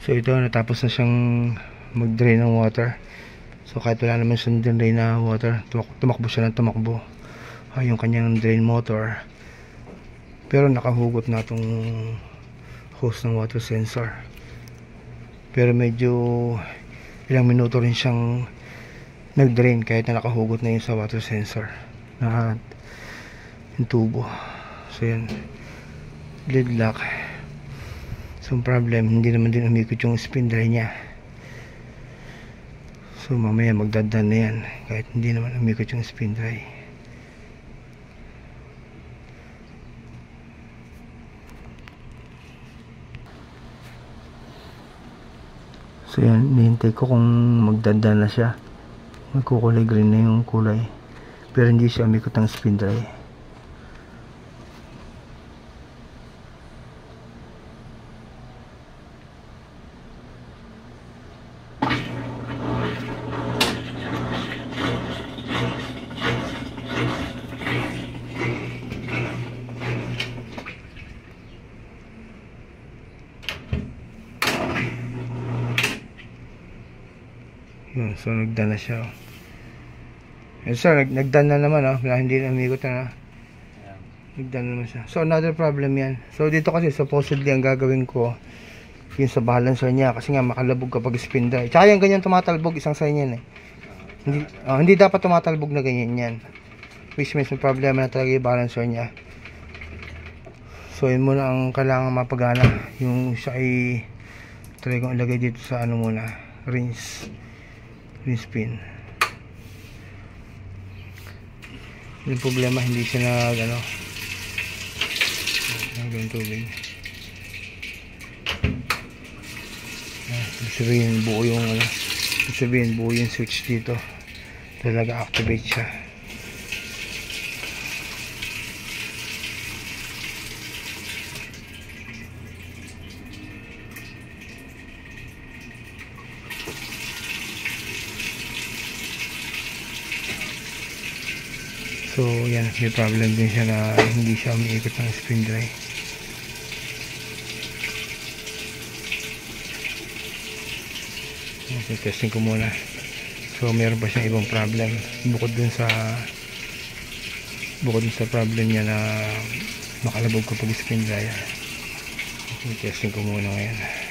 So ito, natapos na siyang mag-drain ng water. So kahit wala naman siyang drain na water, tumakbo siya ng tumakbo yung kanyang drain motor. Pero nakahugot na itong hose ng water sensor. Pero medyo ilang minuto rin siyang nag-drain kahit na nakahugot na yun sa water sensor na yung tubo. So yan, lead lock. So problem, hindi naman din umikot yung spindle niya. So mamaya magdadan na yan kahit hindi naman umikot yung spindle. So yan, nihintay ko kung magdadan na siya. Magkukulay green na yung kulay, pero hindi siya umikot ng spindle. Yun, so nagdan na siya. Yes sir, nagdan na naman hindi na umikot na. Nagdan na naman siya. So another problem yan. So dito kasi supposedly ang gagawin ko yung sa balancer niya, kasi nga makalabog kapag spindle. Tsaka yung ganyan tumatalbog, isang sign yan hindi dapat tumatalbog na ganyan yan, which means may problema na talaga yung balancer niya. So yun muna ang kailangan mapagana, yung siya ay talagang ilagay dito sa muna, rinse pin. Yung problema, hindi siya nagawin tubig. Sabihin buo yung switch dito, talaga activate siya. So yan, may problem din siya na hindi siya umiikot ng spring dry. Okay, testing ko muna. So meron pa siyang ibang problem bukod dun sa problem niya na makalabog kapag spring dry. Okay, testing ko muna ngayon.